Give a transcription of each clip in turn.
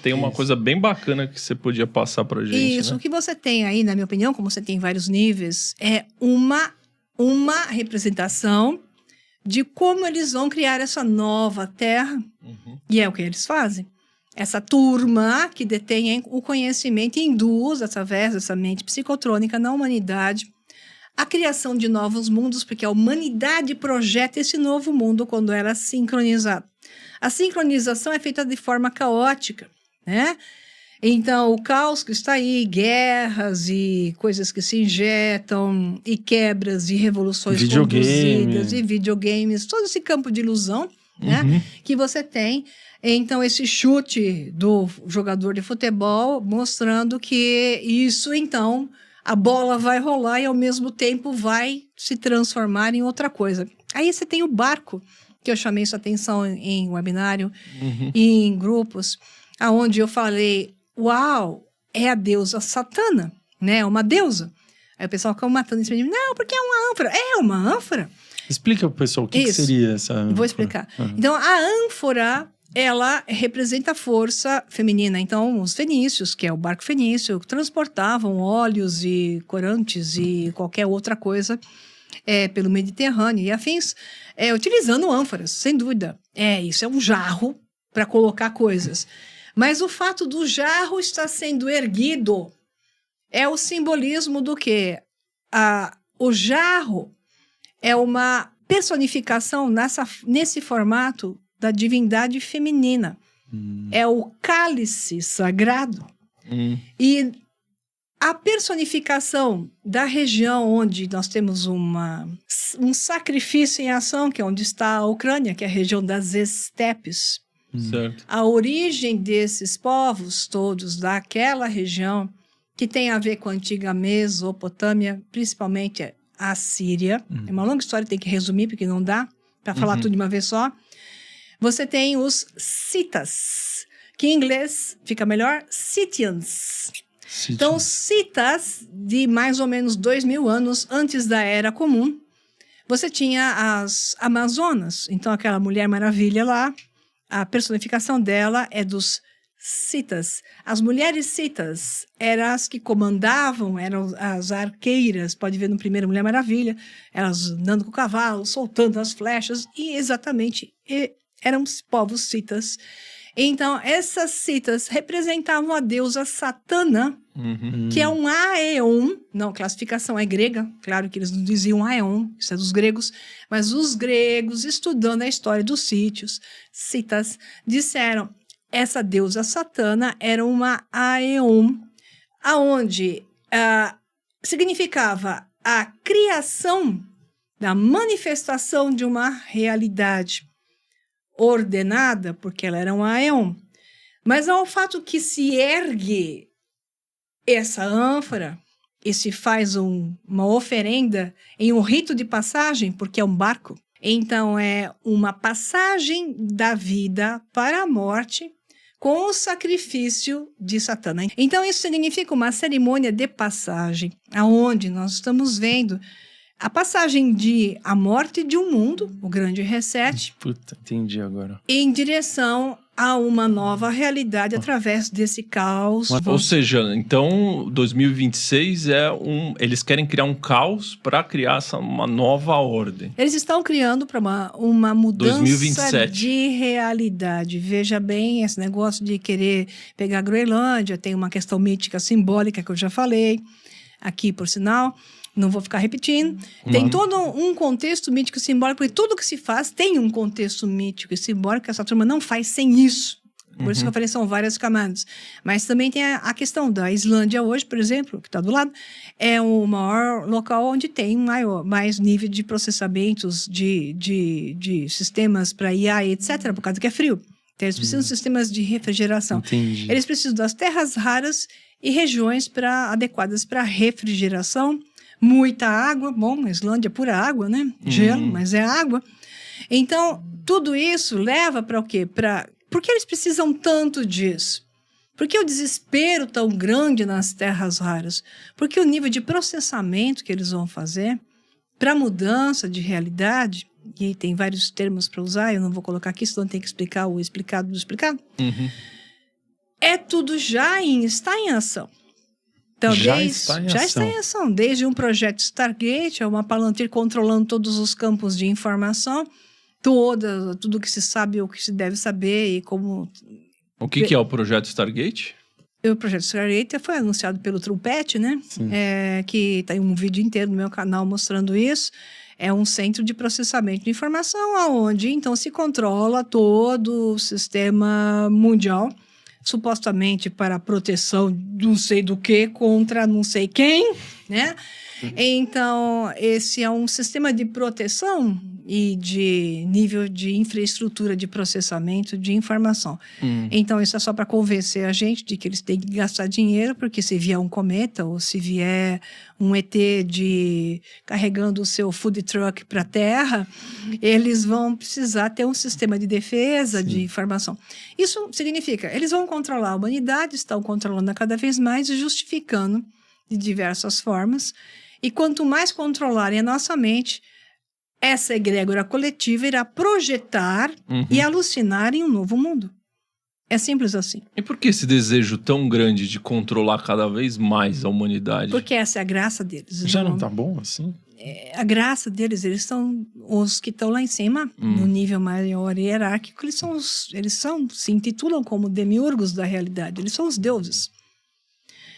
Tem uma coisa bem bacana que você podia passar pra gente, Isso, né? o que você tem aí, na minha opinião, como você tem vários níveis, é uma representação de como eles vão criar essa nova terra, e é o que eles fazem. Essa turma que detém o conhecimento induz, através dessa mente psicotrônica na humanidade, a criação de novos mundos, porque a humanidade projeta esse novo mundo quando ela é sincronizada. A sincronização é feita de forma caótica, né? Então, o caos que está aí, guerras e coisas que se injetam, e quebras e revoluções conduzidas, e videogames, todo esse campo de ilusão, né, que você tem. Então, esse chute do jogador de futebol mostrando que isso, então, a bola vai rolar e, ao mesmo tempo, vai se transformar em outra coisa. Aí você tem o barco, que eu chamei sua atenção em webinário e em grupos, aonde eu falei, uau, é a deusa Satana, né? Uma deusa. Aí o pessoal ficava matando em cima de mim. Não, porque é uma ânfora. É uma ânfora? Explica pro pessoal o que seria essa ânfora. Vou explicar. Então, a ânfora, ela representa a força feminina. Então, os fenícios, que é o barco fenício, transportavam óleos e corantes e qualquer outra coisa pelo Mediterrâneo e afins, utilizando ânforas, sem dúvida. Isso é um jarro para colocar coisas. Mas o fato do jarro estar sendo erguido é o simbolismo do quê? O jarro é uma personificação nesse formato da divindade feminina. É o cálice sagrado. E a personificação da região onde nós temos um sacrifício em ação, que é onde está a Ucrânia, que é a região das estepes. Certo. A origem desses povos todos daquela região, que tem a ver com a antiga Mesopotâmia, principalmente a Síria. É uma longa história, tem que resumir, porque não dá para falar tudo de uma vez só. Você tem os citas, que em inglês fica melhor, Scythians. Então, os citas, de mais ou menos 2000 anos antes da Era Comum, você tinha as Amazonas. Então, aquela Mulher Maravilha lá, a personificação dela é dos citas. As mulheres citas eram as que comandavam, eram as arqueiras, pode ver no primeiro Mulher Maravilha, elas andando com o cavalo, soltando as flechas, e exatamente eram os povos citas. Então, essas citas representavam a deusa Satana, que é um Aeon. Não, a classificação é grega, claro que eles não diziam Aeon, isso é dos gregos, mas os gregos, estudando a história dos sítios, citas, disseram, essa deusa Satana era uma Aeon, aonde significava a criação da manifestação de uma realidade ordenada, porque ela era um Aeon. Mas ao fato que se ergue essa ânfora e se faz uma oferenda em um rito de passagem, porque é um barco, então é uma passagem da vida para a morte com o sacrifício de Satana. Então isso significa uma cerimônia de passagem, aonde nós estamos vendo a passagem a morte de um mundo, o grande reset. Puta, entendi agora. Em direção a uma nova realidade através desse caos. Ou seja, então 2026 eles querem criar um caos para criar uma nova ordem. Eles estão criando para uma mudança 2027. de realidade. Veja bem, esse negócio de querer pegar a Groenlândia, tem uma questão mítica simbólica que eu já falei aqui, por sinal. Não vou ficar repetindo. Tem todo um contexto mítico e simbólico, porque tudo que se faz tem um contexto mítico e simbólico que essa turma não faz sem isso. Por isso que eu falei, são várias camadas. Mas também tem a questão da Islândia hoje, por exemplo, que está do lado, é o maior local onde tem mais nível de processamentos de sistemas para IA, etc., por causa que é frio. Então, eles precisam de sistemas de refrigeração. Entendi. Eles precisam das terras raras e regiões adequadas para refrigeração. Muita água, bom, a Islândia é pura água, né? Gelo, mas é água. Então, tudo isso leva para o quê? Por que eles precisam tanto disso? Por que o desespero tão grande nas terras raras? Porque o nível de processamento que eles vão fazer para mudança de realidade, e tem vários termos para usar, eu não vou colocar aqui, senão tem que explicar o explicado do explicado. É tudo está em ação. Então, Já está em ação. Desde um projeto Stargate, é uma Palantir controlando todos os campos de informação, tudo que se sabe, o que se deve saber e como... O que é o projeto Stargate? O projeto Stargate foi anunciado pelo Trumpet, né? Que tem um vídeo inteiro no meu canal mostrando isso. É um centro de processamento de informação, onde então se controla todo o sistema mundial, supostamente para a proteção de não sei do que contra não sei quem, né? Então, esse é um sistema de proteção e de nível de infraestrutura de processamento de informação. Então, isso é só para convencer a gente de que eles têm que gastar dinheiro, porque se vier um cometa ou se vier um ET carregando o seu food truck para a Terra, eles vão precisar ter um sistema de defesa de informação. Isso significa, eles vão controlar a humanidade, estão controlando cada vez mais e justificando de diversas formas. E quanto mais controlarem a nossa mente, essa egrégora coletiva irá projetar e alucinar em um novo mundo. É simples assim. E por que esse desejo tão grande de controlar cada vez mais a humanidade? Porque essa é a graça deles. Já não tá bom assim? A graça deles, eles são os que estão lá em cima, no nível maior hierárquico, eles se intitulam como demiurgos da realidade, eles são os deuses.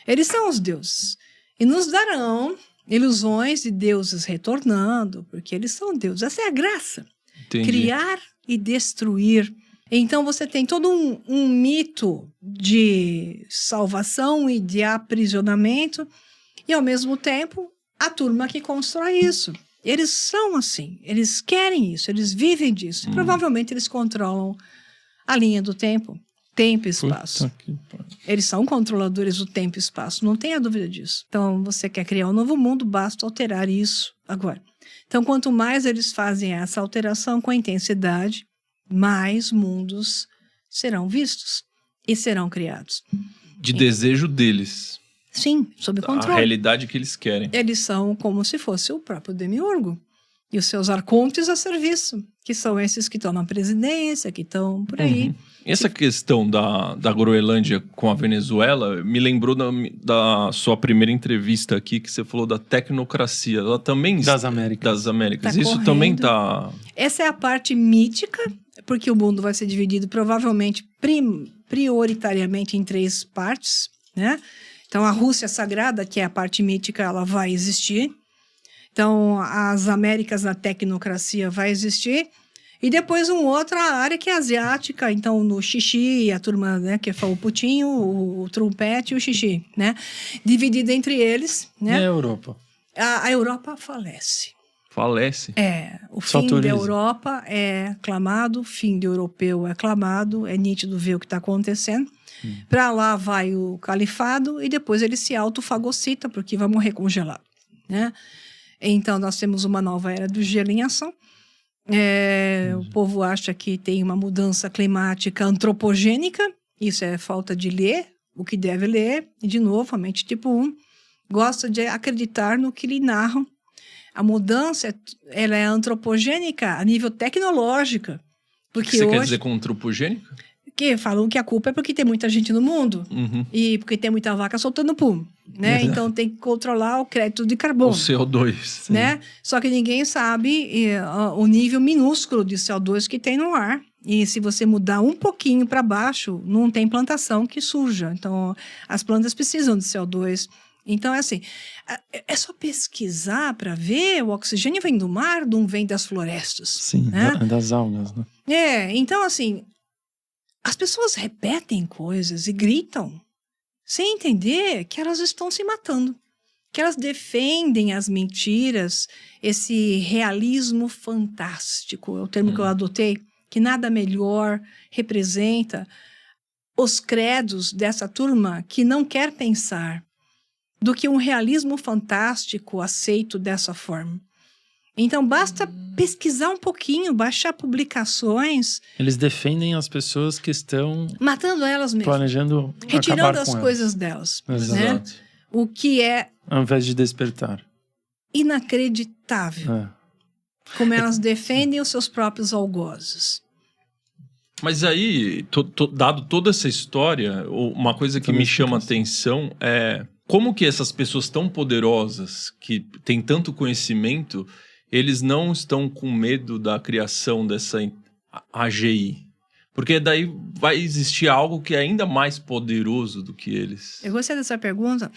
Eles são os deuses. E nos darão ilusões de deuses retornando, porque eles são deuses. Essa é a graça. Entendi. Criar e destruir. Então você tem todo um mito de salvação e de aprisionamento, e ao mesmo tempo a turma que constrói isso. Eles são assim, eles querem isso, eles vivem disso. E provavelmente eles controlam a linha do tempo e espaço. Eles são controladores do tempo e espaço, não tenha dúvida disso. Então, você quer criar um novo mundo, basta alterar isso agora. Então, quanto mais eles fazem essa alteração com intensidade, mais mundos serão vistos e serão criados. De desejo deles. Sim, sob controle. A realidade que eles querem. Eles são como se fosse o próprio demiurgo. E os seus arcontes a serviço, que são esses que estão na presidência, que estão por aí. Essa questão da Groenlândia com a Venezuela me lembrou da sua primeira entrevista aqui, que você falou da tecnocracia. Ela também... Das Américas. Tá Isso correndo. também está... Essa é a parte mítica, porque o mundo vai ser dividido provavelmente prioritariamente em 3 partes, né? Então, a Rússia Sagrada, que é a parte mítica, ela vai existir. Então, as Américas na tecnocracia vai existir. E depois uma outra área que é asiática, então no Xixi, a turma, né, que foi o Putin, o Trumpet e o Xixi, né? Dividida entre eles, né? E a Europa? A Europa falece. Falece? O fim da Europa é clamado, o fim do europeu é clamado, é nítido ver o que está acontecendo. Para lá vai o califado e depois ele se autofagocita, porque vai morrer congelado, né? Então, nós temos uma nova era do gelo em ação. O povo acha que tem uma mudança climática antropogênica. Isso é falta de ler o que deve ler. E, de novo, a mente tipo 1 gosta de acreditar no que lhe narram. A mudança ela é antropogênica a nível tecnológico. Porque você quer dizer com antropogênica? Que falam que a culpa é porque tem muita gente no mundo e porque tem muita vaca soltando pum, né? Então tem que controlar o crédito de carbono. O CO2. Né? Só que ninguém sabe o nível minúsculo de CO2 que tem no ar. E se você mudar um pouquinho para baixo, não tem plantação que surja. Então, as plantas precisam de CO2. Então, é assim, é só pesquisar para ver, o oxigênio vem do mar, não vem das florestas. Sim, né? Das algas, né? Então, assim, as pessoas repetem coisas e gritam sem entender que elas estão se matando. Que elas defendem as mentiras, esse realismo fantástico, é o termo que eu adotei, que nada melhor representa os credos dessa turma que não quer pensar do que um realismo fantástico aceito dessa forma. Então, basta pesquisar um pouquinho, baixar publicações. Eles defendem as pessoas que estão... matando elas mesmas. Planejando retirando acabar as com coisas delas. Exato. Né? O que é... ao invés de despertar. Inacreditável. Como elas defendem os seus próprios algozes. Mas aí, dado toda essa história, uma coisa que me chama a atenção é como que essas pessoas tão poderosas, que têm tanto conhecimento, eles não estão com medo da criação dessa AGI. Porque daí vai existir algo que é ainda mais poderoso do que eles. Eu gostei dessa pergunta.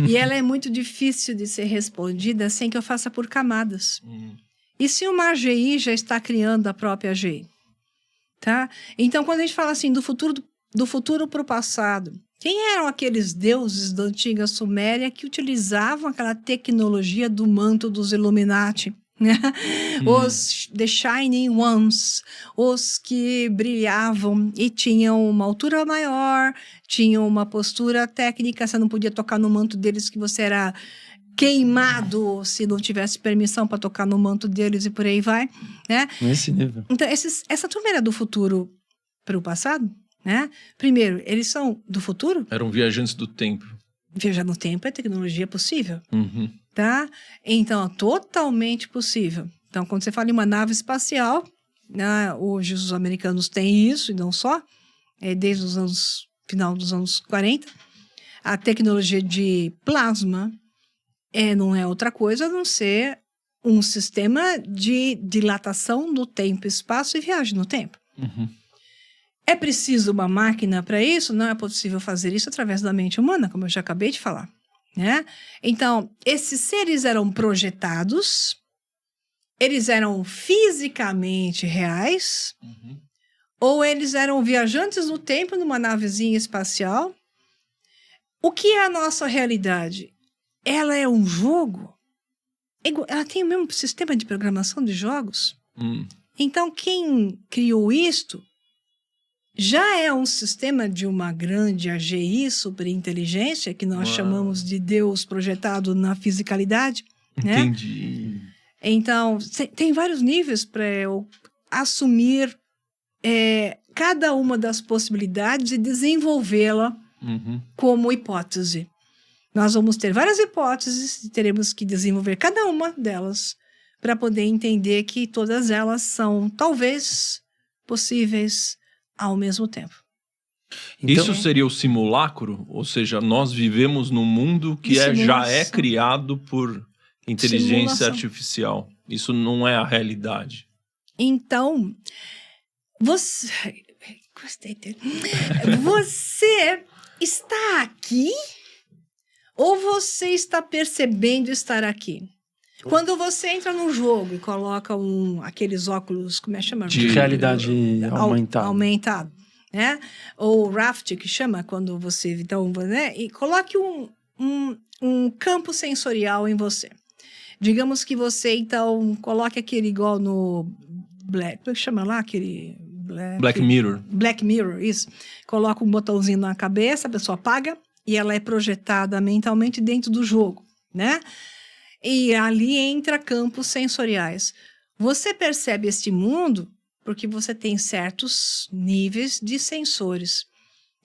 E ela é muito difícil de ser respondida sem que eu faça por camadas. E se uma AGI já está criando a própria AGI? Tá? Então, quando a gente fala assim do futuro para o passado, quem eram aqueles deuses da antiga Suméria que utilizavam aquela tecnologia do manto dos Illuminati? Os The Shining Ones, os que brilhavam e tinham uma altura maior, tinham uma postura técnica, você não podia tocar no manto deles, que você era queimado se não tivesse permissão para tocar no manto deles, e por aí vai, né? Nesse nível. Então, essa turma era do futuro para o passado, né? Primeiro, eles são do futuro. Eram viajantes do tempo. Viajar no tempo é tecnologia possível. Tá? Então, totalmente possível. Então, quando você fala em uma nave espacial, né, hoje os americanos têm isso, e não só, desde os anos, final dos anos 40, a tecnologia de plasma não é outra coisa a não ser um sistema de dilatação do tempo, espaço e viagem no tempo. É preciso uma máquina para isso? Não é possível fazer isso através da mente humana, como eu já acabei de falar. Né? Então, esses seres eram projetados, eles eram fisicamente reais, ou eles eram viajantes no tempo numa navezinha espacial. O que é a nossa realidade? Ela é um jogo? Ela tem o mesmo sistema de programação de jogos? Então, quem criou isto já é um sistema de uma grande AGI, superinteligência, que nós chamamos de Deus projetado na fisicalidade. Entendi. Né? Então, tem vários níveis para eu assumir cada uma das possibilidades e desenvolvê-la como hipótese. Nós vamos ter várias hipóteses e teremos que desenvolver cada uma delas para poder entender que todas elas são, talvez, possíveis ao mesmo tempo. Então, isso seria o simulacro? Ou seja, nós vivemos num mundo que já é criado por inteligência artificial. Isso não é a realidade. Então, você... Gostei dele. Você está aqui ou você está percebendo estar aqui? Quando você entra num jogo e coloca aqueles óculos, como é que chama? De realidade aumentada. Né? Ou raft, que chama, quando você... Então, né? E coloque um campo sensorial em você. Digamos que você, então, coloque aquele igual no... como é que chama lá? Aquele... Black Mirror. Black Mirror, isso. Coloca um botãozinho na cabeça, a pessoa apaga e ela é projetada mentalmente dentro do jogo, né? E ali entra campos sensoriais. Você percebe este mundo porque você tem certos níveis de sensores.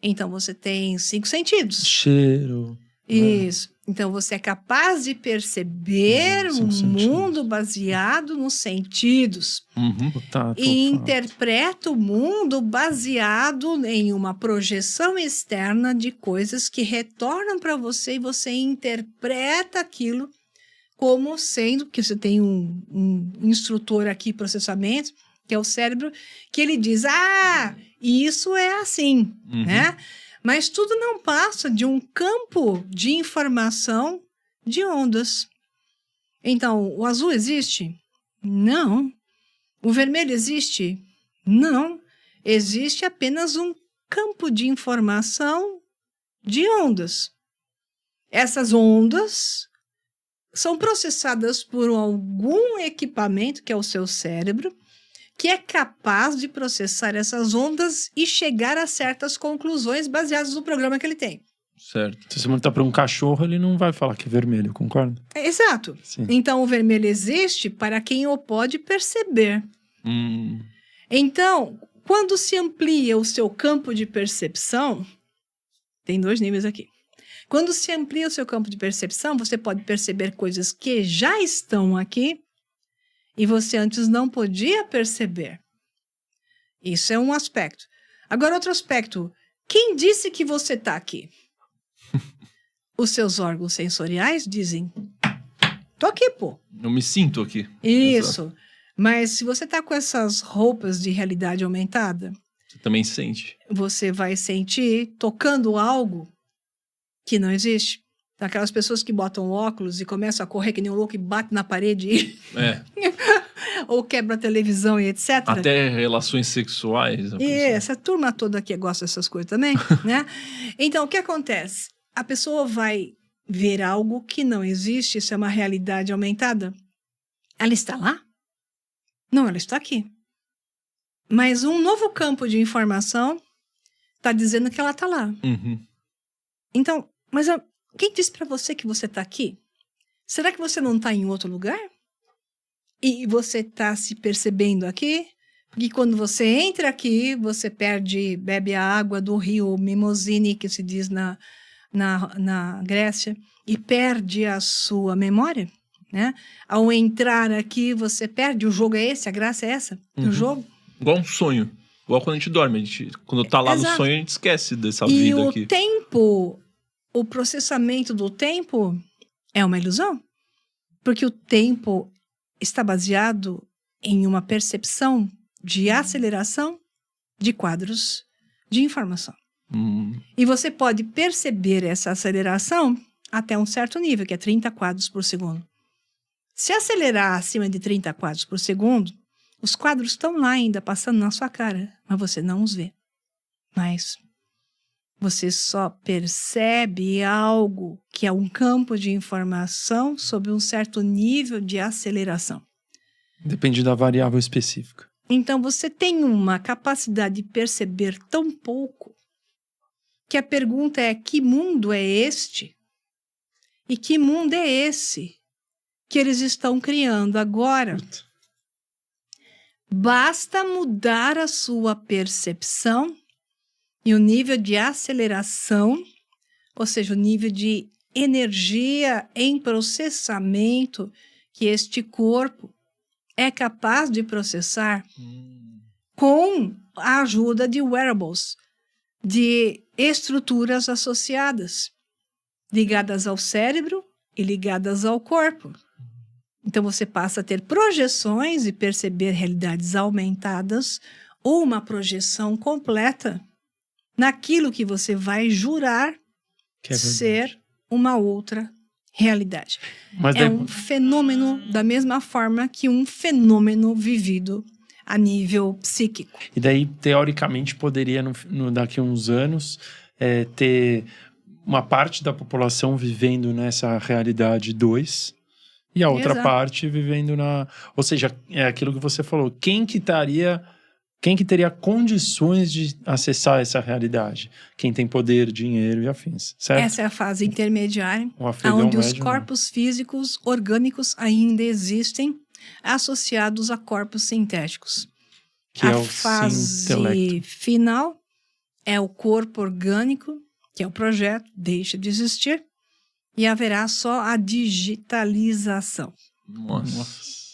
Então, você tem 5 sentidos. Cheiro. Isso. Então, você é capaz de perceber um mundo baseado nos sentidos. E interpreta o mundo baseado em uma projeção externa de coisas que retornam para você e você interpreta aquilo como sendo, que você tem um instrutor aqui, processamento, que é o cérebro, que ele diz, isso é assim, né? Mas tudo não passa de um campo de informação de ondas. Então, o azul existe? Não. O vermelho existe? Não. Existe apenas um campo de informação de ondas. Essas ondas são processadas por algum equipamento, que é o seu cérebro, que é capaz de processar essas ondas e chegar a certas conclusões baseadas no programa que ele tem. Certo. Se você perguntar para um cachorro, ele não vai falar que é vermelho, concorda? Exato. Sim. Então, o vermelho existe para quem o pode perceber. Então, quando se amplia o seu campo de percepção, tem 2 níveis aqui. Quando se amplia o seu campo de percepção, você pode perceber coisas que já estão aqui e você antes não podia perceber. Isso é um aspecto. Agora, outro aspecto. Quem disse que você está aqui? Os seus órgãos sensoriais dizem, tô aqui, pô. Eu me sinto aqui. Isso. Exato. Mas se você tá com essas roupas de realidade aumentada, Você também sente. você vai sentir tocando algo que não existe. Aquelas pessoas que botam óculos e começam a correr que nem um louco e bate na parede É. ou quebra a televisão e etc. Até relações sexuais. E essa turma toda aqui gosta dessas coisas também, né? Então, o que acontece? A pessoa vai ver algo que não existe, isso é uma realidade aumentada. Ela está lá? Não, ela está aqui. Mas um novo campo de informação está dizendo que ela está lá. Uhum. Então, mas quem disse para você que você está aqui? Será que você não está em outro lugar? E você está se percebendo aqui? Porque quando você entra aqui, você bebe a água do rio Mimosine, que se diz na Grécia, e perde a sua memória, né? Ao entrar aqui, você perde. O jogo é esse, a graça é essa, o jogo. Igual um sonho. Igual quando a gente dorme. Quando tá lá Exato. no sonho, a gente esquece dessa vida aqui. E o tempo, o processamento do tempo é uma ilusão. Porque o tempo está baseado em uma percepção de aceleração de quadros de informação. E você pode perceber essa aceleração até um certo nível, que é 30 quadros por segundo. Se acelerar acima de 30 quadros por segundo, os quadros estão lá ainda, passando na sua cara, mas você não os vê. Mas você só percebe algo que é um campo de informação sob um certo nível de aceleração. Depende da variável específica. Então, você tem uma capacidade de perceber tão pouco que a pergunta é: que mundo é este? E que mundo é esse que eles estão criando agora? Basta mudar a sua percepção e o nível de aceleração, ou seja, o nível de energia em processamento que este corpo é capaz de processar com a ajuda de wearables, de estruturas associadas, ligadas ao cérebro e ligadas ao corpo. Então você passa a ter projeções e perceber realidades aumentadas ou uma projeção naquilo que você vai jurar ser uma outra realidade. Mas é um fenômeno da mesma forma que um fenômeno vivido a nível psíquico. E daí, teoricamente, poderia, daqui a uns anos, ter uma parte da população vivendo nessa realidade 2 e a outra parte vivendo na... Ou seja, é aquilo que você falou. Quem que teria condições de acessar essa realidade? Quem tem poder, dinheiro e afins, certo? Essa é a fase intermediária, afegão onde os médio, corpos físicos orgânicos ainda existem, associados a corpos sintéticos. Que é o fase final é o corpo orgânico, que é o projeto, deixa de existir, e haverá só a digitalização. Nossa.